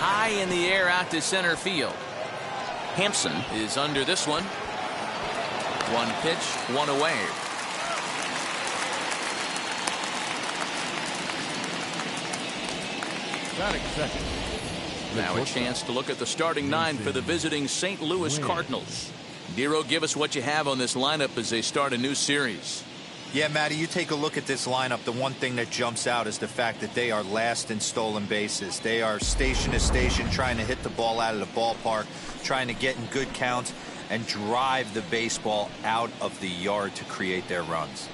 high in the air out to center field. Hampson is under this one. One pitch, one away. Second. Now a chance to look at the starting nine for the visiting St. Louis Cardinals. Dero, give us what you have on this lineup as they start a new series. Yeah, Matty, you take a look at this lineup. The one thing that jumps out is the fact that they are last in stolen bases. They are station to station trying to hit the ball out of the ballpark, trying to get in good counts and drive the baseball out of the yard to create their runs.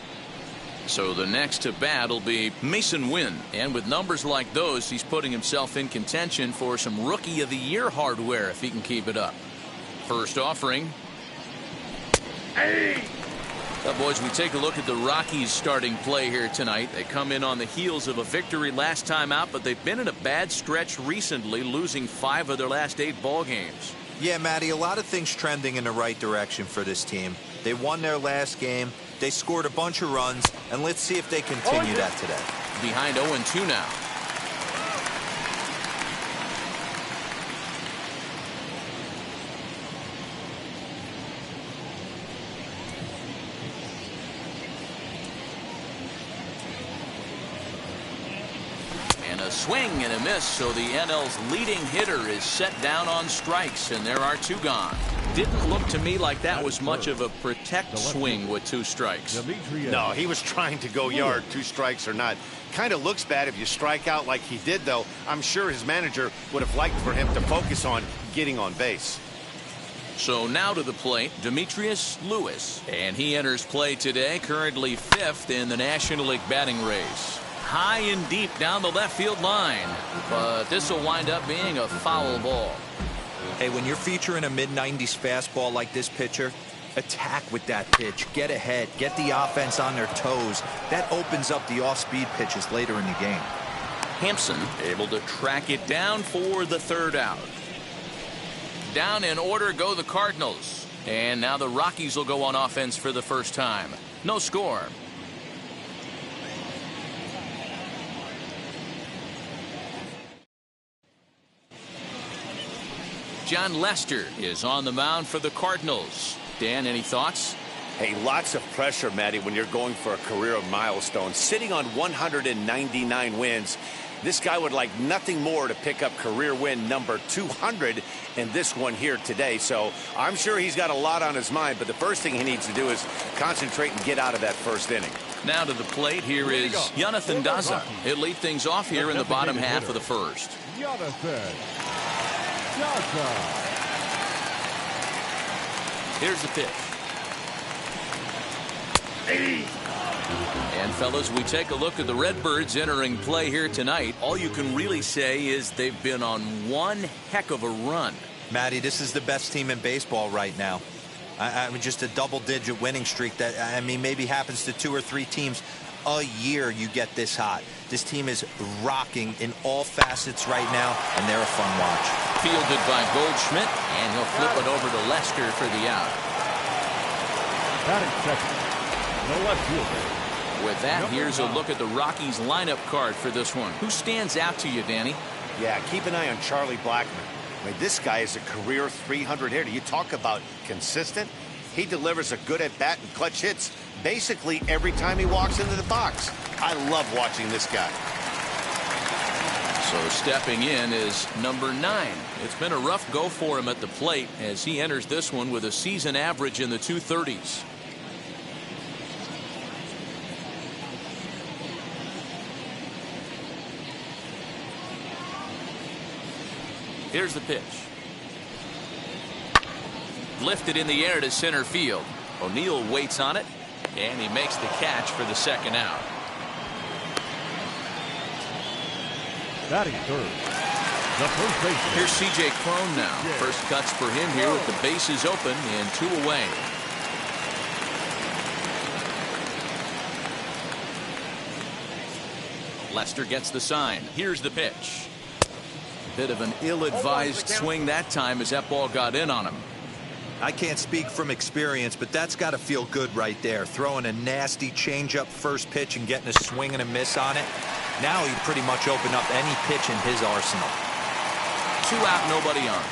So the next to bat will be Mason Wynn. And with numbers like those, he's putting himself in contention for some Rookie of the Year hardware if he can keep it up. First offering. Hey! Well, boys, we take a look at the Rockies starting play here tonight. They come in on the heels of a victory last time out, but they've been in a bad stretch recently, losing 5 of their last 8 ball games. Yeah, Matty, a lot of things trending in the right direction for this team. They won their last game. They scored a bunch of runs, and let's see if they continue that today. Behind 0-2 now. And a swing and a miss, so the NL's leading hitter is set down on strikes, and there are 2 gone. Didn't look to me like that was much of a protect swing with 2 strikes. No, he was trying to go yard, 2 strikes or not. Kind of looks bad if you strike out like he did, though. I'm sure his manager would have liked for him to focus on getting on base. So now to the plate, Demetrius Lewis. And he enters play today, currently 5th in the National League batting race. High and deep down the left field line. But this will wind up being a foul ball. Hey, when you're featuring a mid-90s fastball like this pitcher, attack with that pitch. Get ahead. Get the offense on their toes. That opens up the off-speed pitches later in the game. Hampson able to track it down for the 3rd out. Down in order go the Cardinals. And now the Rockies will go on offense for the first time. No score. John Lester is on the mound for the Cardinals. Dan, any thoughts? Hey, lots of pressure, Matty, when you're going for a career milestone. Sitting on 199 wins, this guy would like nothing more to pick up career win number 200 in this one here today. So I'm sure he's got a lot on his mind, but the first thing he needs to do is concentrate and get out of that first inning. Now to the plate, here is Jonathan Daza. He'll lead things off here in the bottom half of the first. Here's the pitch. And fellas, we take a look at the Redbirds entering play here tonight. All you can really say is they've been on one heck of a run. Matty, this is the best team in baseball right now. I mean, just a double-digit winning streak that, I mean, maybe happens to 2 or 3 teams a year. You get this hot. This team is rocking in all facets right now, and they're a fun watch. Fielded by Goldschmidt, and he'll flip it over to Lester for the out. Batting second, the left fielder. With that, here's a look at the Rockies lineup card for this one. Who stands out to you, Danny? Yeah, keep an eye on Charlie Blackmon. I mean, this guy is a career 300 hitter. You talk about consistent. He delivers a good at-bat and clutch hits basically every time he walks into the box. I love watching this guy. So stepping in is number 9. It's been a rough go for him at the plate as he enters this one with a season average in the 230s. Here's the pitch. Lifted in the air to center field. O'Neill waits on it, and he makes the catch for the 2nd out. Batting third, the first baseman. Here's C.J. Cron now. First cuts for him here with the bases open and 2 away. Lester gets the sign. Here's the pitch. Bit of an ill-advised swing that time as that ball got in on him. I can't speak from experience, but that's got to feel good right there. Throwing a nasty changeup first pitch and getting a swing and a miss on it. Now he pretty much opened up any pitch in his arsenal. 2 out, nobody on.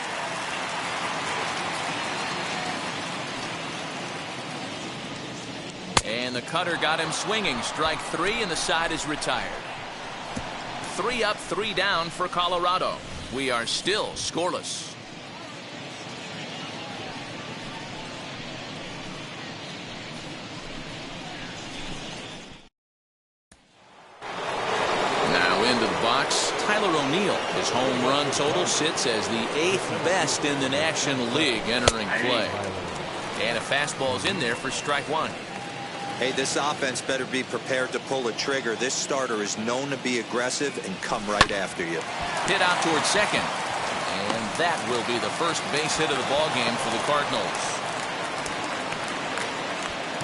And the cutter got him swinging. Strike 3, and the side is retired. 3 up, 3 down for Colorado. We are still scoreless. Now into the box, Tyler O'Neill. His home run total sits as the 8th best in the National League entering play. And a fastball is in there for strike 1. Hey, this offense better be prepared to pull a trigger. This starter is known to be aggressive and come right after you. Hit out towards second. And that will be the first base hit of the ballgame for the Cardinals.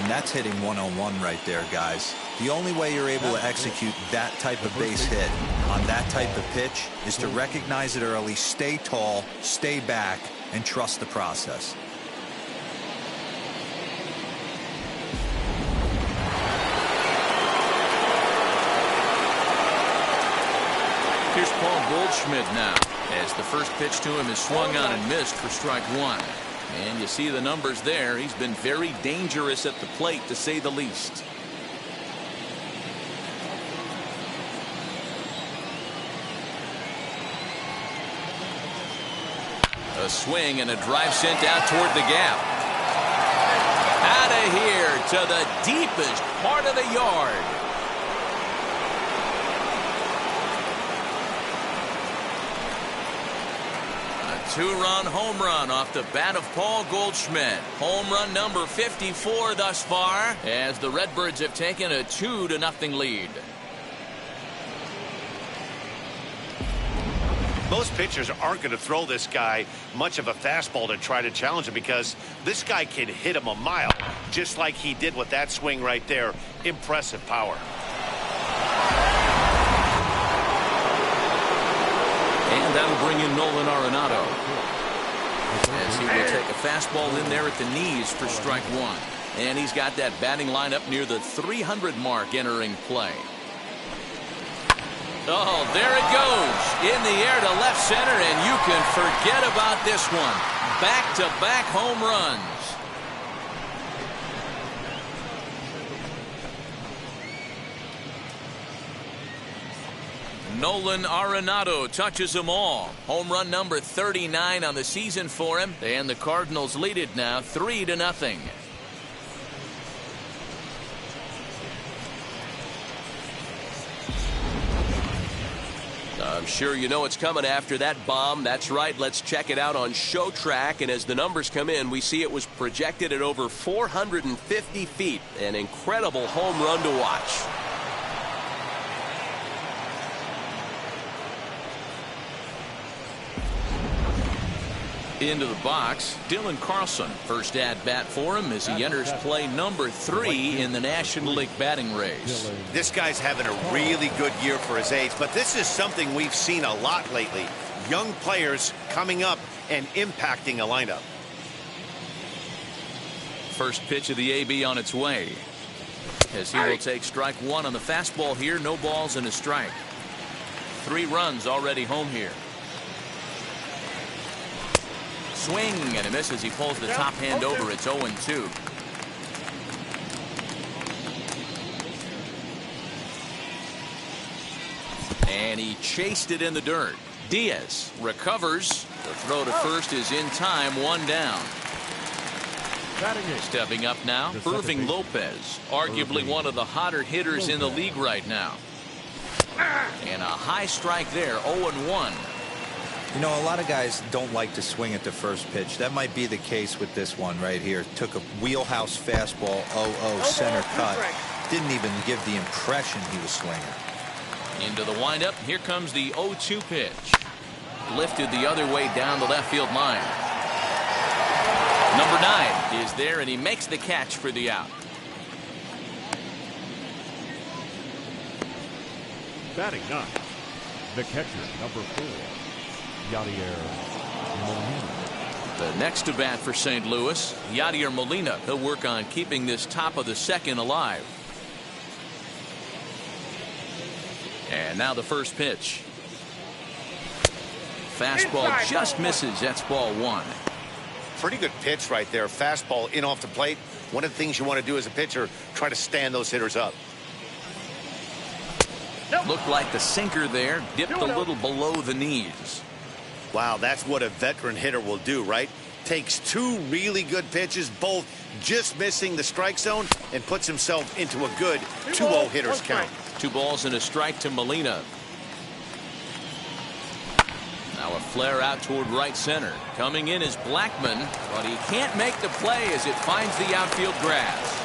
And that's hitting one-on-one right there, guys. The only way you're able to execute that type of base hit on that type of pitch is to recognize it early, stay tall, stay back, and trust the process. Here's Paul Goldschmidt now, as the first pitch to him is swung on and missed for strike 1. And you see the numbers there. He's been very dangerous at the plate, to say the least. A swing and a drive sent out toward the gap. Out of here to the deepest part of the yard. Two-run home run off the bat of Paul Goldschmidt. Home run number 54 thus far, as the Redbirds have taken a 2-0 lead. Most pitchers aren't going to throw this guy much of a fastball to try to challenge him, because this guy can hit him a mile, just like he did with that swing right there. Impressive power. And that'll bring in Nolan Arenado, as he will take a fastball in there at the knees for strike 1. And he's got that batting lineup near the 300 mark entering play. Oh, there it goes. In the air to left center, and you can forget about this one. Back-to-back home runs. Nolan Arenado touches them all. Home run number 39 on the season for him, and the Cardinals lead it now 3-0. I'm sure you know what's coming after that bomb. That's right. Let's check it out on Show Track. And as the numbers come in, we see it was projected at over 450 feet. An incredible home run to watch. Into the box, Dylan Carlson. First at bat for him as he enters play number 3 in the National League batting race. This guy's having a really good year for his age, but this is something we've seen a lot lately. Young players coming up and impacting a lineup. First pitch of the AB on its way, as he will take strike 1 on the fastball here. No balls and a strike. 3 runs already home here. Swing and a miss as he pulls the top hand over. It's 0-2. And he chased it in the dirt. Diaz recovers. The throw to first is in time. 1 down. Stepping up now, Irving Lopez, arguably one of the hotter hitters in the league right now. And a high strike there. 0-1. You know, a lot of guys don't like to swing at the first pitch. That might be the case with this one right here. Took a wheelhouse fastball, 0-0 center cut. Didn't even give the impression he was swinging. Into the windup. Here comes the 0-2 pitch. Lifted the other way down the left field line. Number 9 is there, and he makes the catch for the out. Batting 9, the catcher, number 4. Yadier Molina. The next to bat for St. Louis, Yadier Molina. He'll work on keeping this top of the second alive. And now the first pitch. Fastball just misses. That's ball one. Pretty good pitch right there. Fastball in off the plate. One of the things you want to do as a pitcher, try to stand those hitters up. Looked like the sinker there dipped a little below the knees. Wow, that's what a veteran hitter will do, right? Takes two really good pitches, both just missing the strike zone, and puts himself into a good 2-0 hitter's count. 2 balls and a strike to Molina. Now a flare out toward right center. Coming in is Blackman, but he can't make the play as it finds the outfield grass.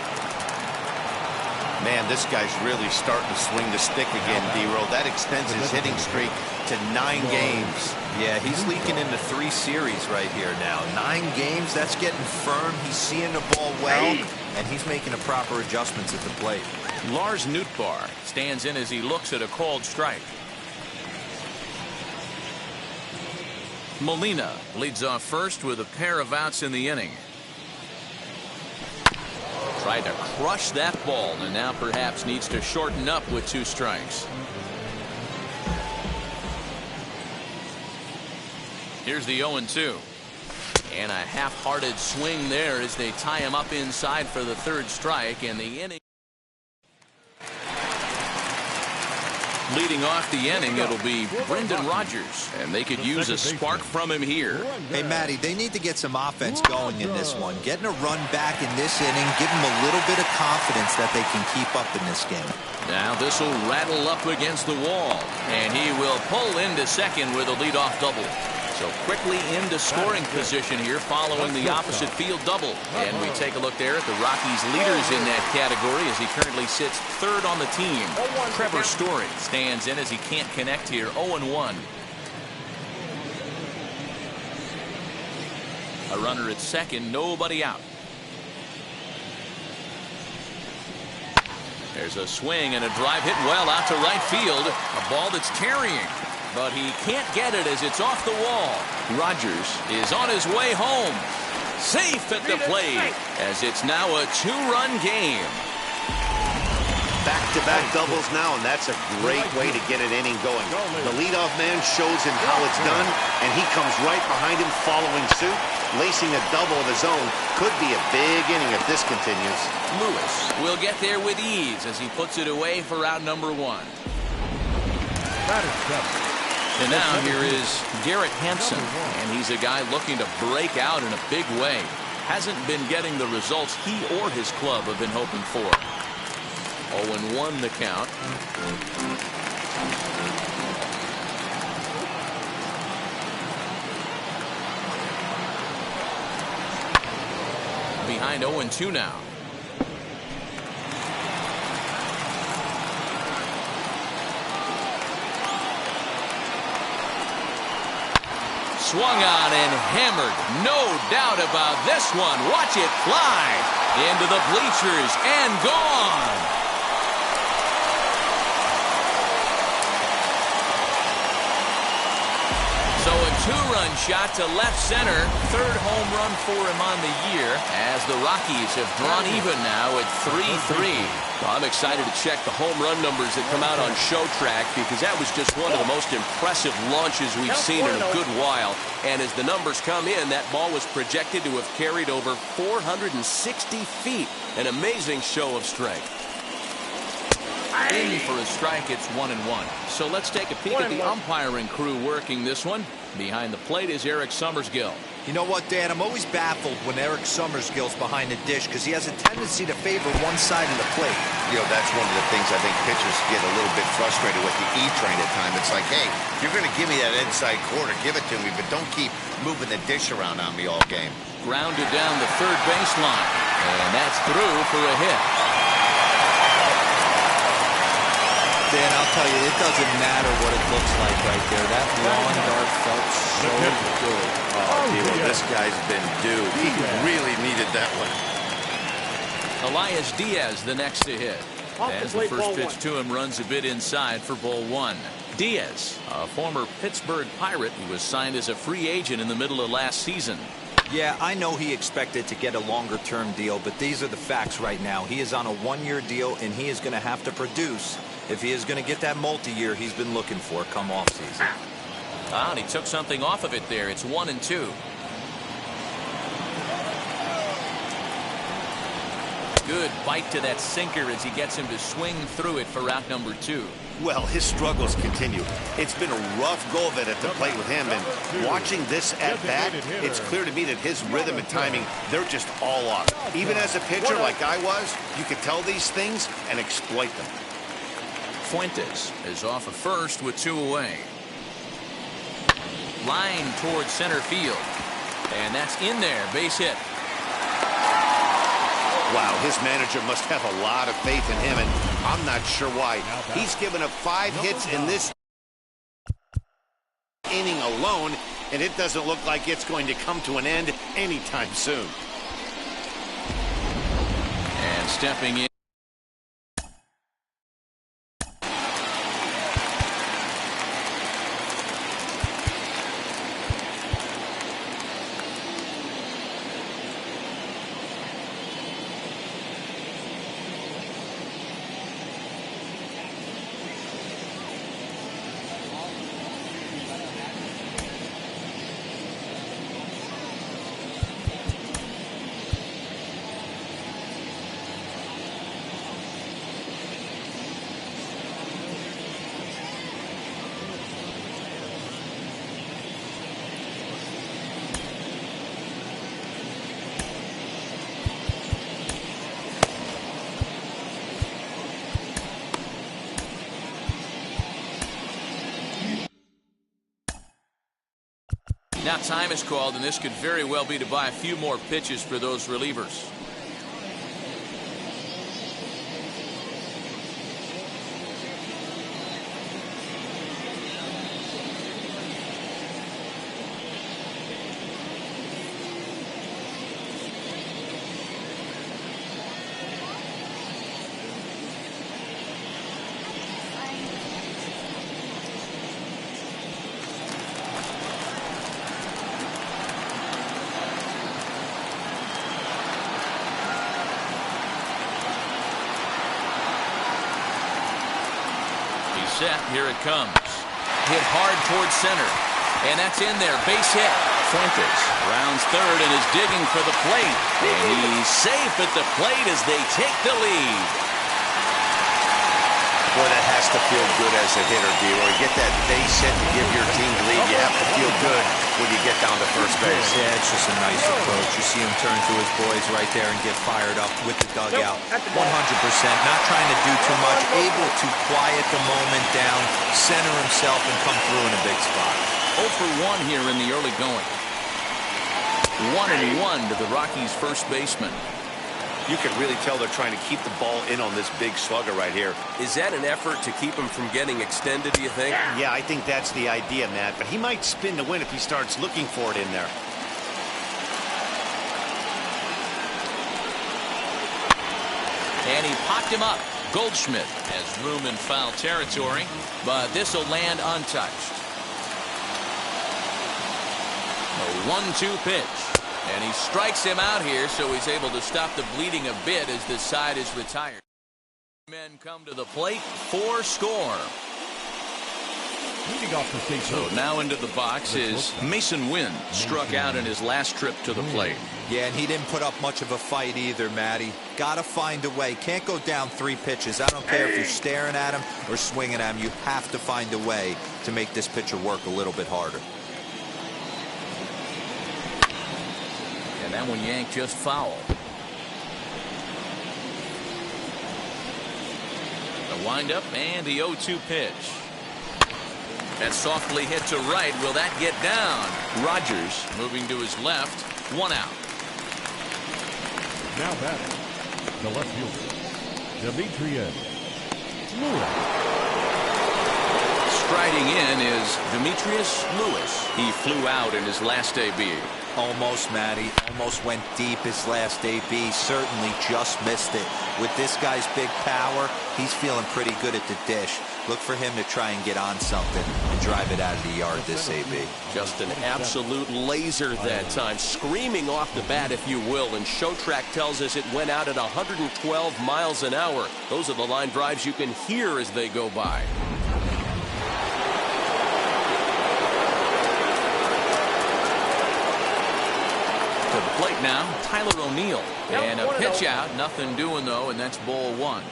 Man, this guy's really starting to swing the stick again, D-Roll. That extends his hitting streak to 9 games. Yeah, he's leaking into 3 series right here now. 9 games, that's getting firm. He's seeing the ball well, and he's making the proper adjustments at the plate. Lars Nootbaar stands in as he looks at a called strike. Molina leads off first with a pair of outs in the inning. Tried to crush that ball and now perhaps needs to shorten up with 2 strikes. Here's the 0-2. And a half-hearted swing there as they tie him up inside for the 3rd strike, and the inning. Leading off the inning, it'll be Brendan Rodgers, and they could use a spark from him here. Hey, Matty, they need to get some offense going in this one. Getting a run back in this inning, give them a little bit of confidence that they can keep up in this game. Now this will rattle up against the wall, and he will pull into second with a leadoff double. So quickly into scoring position here following the opposite field double. And we take a look there at the Rockies leaders in that category as he currently sits 3rd on the team. Trevor Story stands in as he can't connect here. 0-1. A runner at second, nobody out. There's a swing and a drive hit well out to right field. A ball that's carrying. But he can't get it as it's off the wall. Rodgers is on his way home. Safe at the plate as it's now a 2-run game. Back-to-back doubles now, and that's a great way to get an inning going. The leadoff man shows him how it's done, and he comes right behind him following suit. Lacing a double of his own could be a big inning if this continues. Lewis will get there with ease as he puts it away for out number 1. And now here is Garrett Hampson, and he's a guy looking to break out in a big way. Hasn't been getting the results he or his club have been hoping for. 0-1 the count. Behind 0-2 now. Swung on and hammered. No doubt about this one. Watch it fly into the bleachers and gone. So a 2-run shot to left center. 3rd home run for him on the year as the Rockies have drawn even now at 3-3. Well, I'm excited to check the home run numbers that come out on Show Track because that was just one of the most impressive launches we've seen in a good while. And as the numbers come in, that ball was projected to have carried over 460 feet. An amazing show of strength. In for a strike, it's 1-1. So let's take a peek at the umpiring crew working this one. Behind the plate is Eric Summersgill. You know what, Dan? I'm always baffled when Eric Summersgill's behind the dish because he has a tendency to favor one side of the plate. You know, that's one of the things I think pitchers get a little bit frustrated with the E-train at times. It's like, hey, you're going to give me that inside quarter, give it to me, but don't keep moving the dish around on me all game. Grounded down the 3rd baseline, and that's through for a hit. Dan, I'll tell you, it doesn't matter what it looks like right there. That lawn dart felt so good. Oh, this guy's been due. He really needed that one. Elias Diaz the next to hit. As the first pitch to him runs a bit inside for ball 1. Diaz, a former Pittsburgh Pirate who was signed as a free agent in the middle of last season. Yeah, I know he expected to get a longer-term deal, but these are the facts right now. He is on a 1-year deal, and he is going to have to produce if he is going to get that multi-year he's been looking for come off season. Ah, and he took something off of it there. It's 1-2. Good bite to that sinker as he gets him to swing through it for out number 2. Well, his struggles continue. It's been a rough go of it at the plate with him, and watching this at bat, it's clear to me that his rhythm and timing, they're just all off. Even as a pitcher like I was, you could tell these things and exploit them. Fuentes is off of first with 2 away. Line towards center field, and that's in there. Base hit. Wow, his manager must have a lot of faith in him, and I'm not sure why. He's given up 5 hits in this inning alone, and it doesn't look like it's going to come to an end anytime soon. And stepping in. Now time is called, and this could very well be to buy a few more pitches for those relievers. Set. Here it comes. Hit hard towards center. And that's in there. Base hit. Fuentes rounds third and is digging for the plate. And he's safe at the plate as they take the lead. Boy, that has to feel good as a hitter, D-Roy. You get that base hit to give your team the lead. You have to feel good when you get down to first base. Yeah, it's just a nice approach. You see him turn to his boys right there and get fired up with the dugout. 100%. Not trying to do too much. Able to quiet the moment down, center himself, and come through in a big spot. 0 for 1 here in the early going. 1-1 to the Rockies' first baseman. You can really tell they're trying to keep the ball in on this big slugger right here. Is that an effort to keep him from getting extended, do you think? Yeah, I think that's the idea, Matt. But he might spin to win if he starts looking for it in there. And he popped him up. Goldschmidt has room in foul territory, but this will land untouched. A 1-2 pitch. And he strikes him out here, so he's able to stop the bleeding a bit as this side is retired. Men come to the plate for score. Leading off for St. Louis. So now into the box is Mason Wynn, struck out in his last trip to the plate. Yeah, and he didn't put up much of a fight either, Matty. Got to find a way. Can't go down 3 pitches. I don't care if you're staring at him or swinging at him. You have to find a way to make this pitcher work a little bit harder. And that one yanked just foul. The windup and the 0-2 pitch. That's softly hit to right. Will that get down? Rogers moving to his left. 1 out. Now batting, the left fielder, Demetrius Lewis. Striding in is Demetrius Lewis. He flew out in his last AB. Almost, Matty. Almost went deep his last AB. Certainly just missed it. With this guy's big power, he's feeling pretty good at the dish. Look for him to try and get on something and drive it out of the yard this AB. Just an absolute laser that time. Screaming off the bat, if you will. And Showtrack tells us it went out at 112 miles an hour. Those are the line drives you can hear as they go by. plate now, Tyler O'Neill. And a pitch out, nothing doing though, and that's ball one.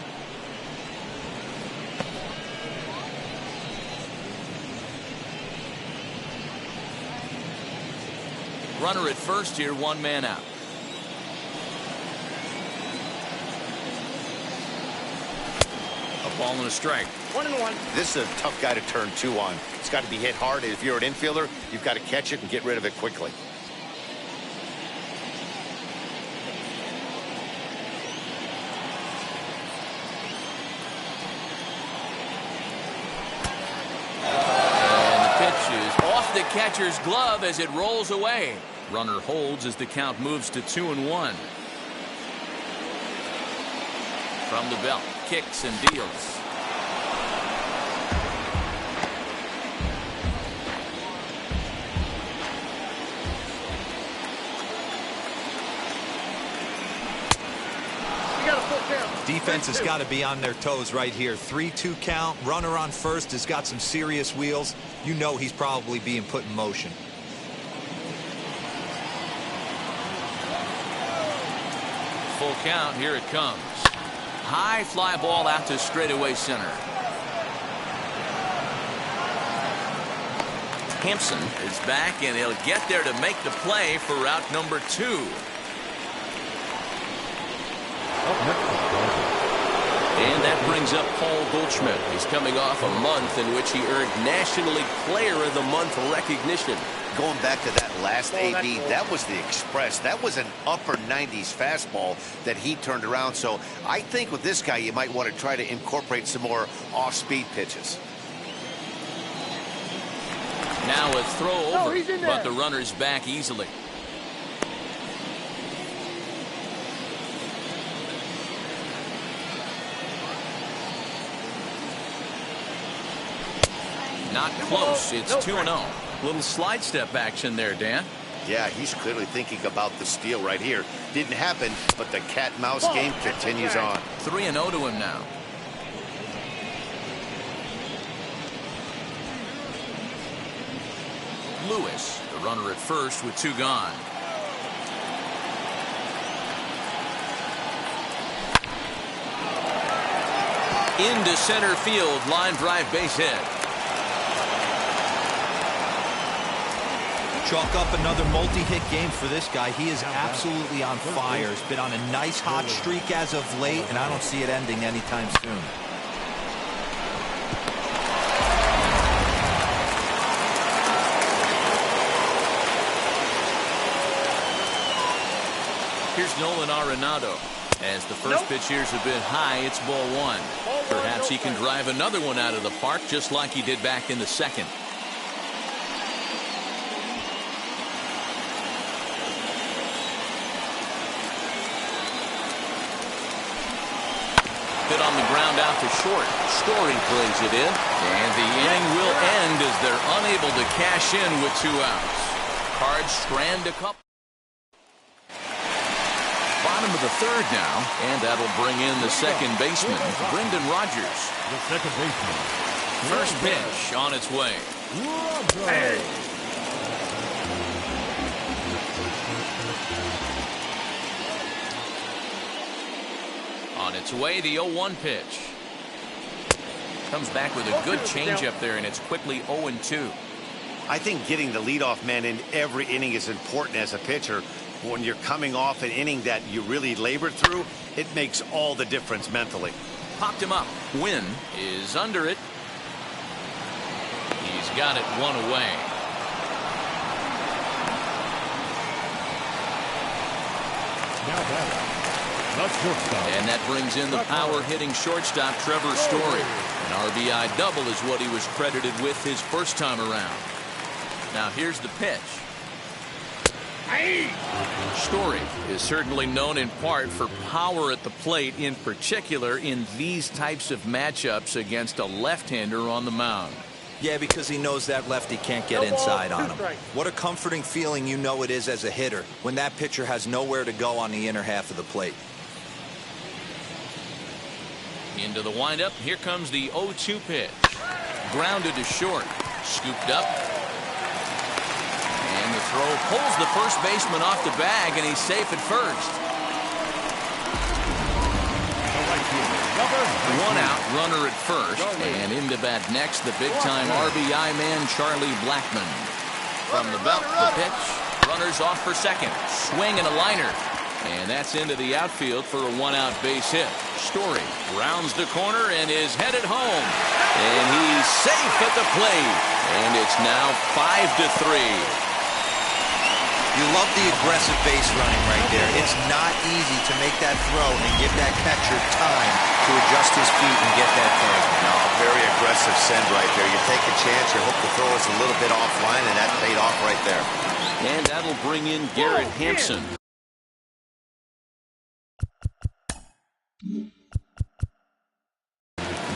Runner at first here, one man out. A ball and a strike. 1-1. This is a tough guy to turn two on. It's got to be hit hard. If you're an infielder, you've got to catch it and get rid of it quickly. The catcher's glove as it rolls away. Runner holds as the count moves to 2-1. From the belt, kicks and deals. Defense has got to be on their toes right here. 3-2 count. Runner on first has got some serious wheels. You know he's probably being put in motion. Full count. Here it comes. High fly ball out to straightaway center. Hampson is back, and he'll get there to make the play for route number 2. And that brings up Paul Goldschmidt. He's coming off a month in which he earned National League Player of the Month recognition. Going back to that last AB, that was the express. That was an upper 90s fastball that he turned around. So I think with this guy, you might want to try to incorporate some more off-speed pitches. Now a throw over, but the runner's back easily. Not close. It's 2-0. Little slide step action there, Dan. Yeah, he's clearly thinking about the steal right here. Didn't happen, but the cat-mouse game continues on. 3-0 to him now. Lewis, the runner at first with 2 gone. Into center field, line drive, base hit. Chalk up another multi-hit game for this guy. He is absolutely on fire. He's been on a nice hot streak as of late, and I don't see it ending anytime soon. Here's Nolan Arenado. As the first pitch here's a bit high, it's ball 1. Perhaps he can drive another one out of the park just like he did back in the second. Hit on the ground out to short. Story plays it in, and the inning will end as they're unable to cash in with 2 outs. Cards strand a couple. Bottom of the 3rd now, and that'll bring in the second baseman, Brendan Rodgers. The second baseman. First pitch on its way. On its way, the 0-1 pitch. Comes back with a good changeup there, and it's quickly 0-2. I think getting the leadoff man in every inning is important as a pitcher. When you're coming off an inning that you really labored through, it makes all the difference mentally. Popped him up. Wynn is under it. He's got it 1 away. Now batting. And that brings in the power-hitting shortstop, Trevor Story. An RBI double is what he was credited with his first time around. Now here's the pitch. Story is certainly known in part for power at the plate, in particular in these types of matchups against a left-hander on the mound. Yeah, because he knows that lefty can't get inside on him. What a comforting feeling you know it is as a hitter when that pitcher has nowhere to go on the inner half of the plate. Into the windup. Here comes the 0-2 pitch. Grounded to short. Scooped up. And the throw pulls the first baseman off the bag, and he's safe at first. One out, runner at first, and into bat next, the big-time RBI man, Charlie Blackmon. From the belt, the pitch, runners off for second, swing and a liner, and that's into the outfield for a one-out base hit. Story rounds the corner and is headed home, and he's safe at the plate, and it's now 5-3. You love the aggressive base running right there. It's not easy to make that throw and give that catcher time to adjust his feet and get that throw. No, very aggressive send right there. You take a chance, you hope the throw is a little bit offline, and that paid off right there. And that'll bring in Garrett Hampson.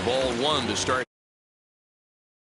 Ball one to start.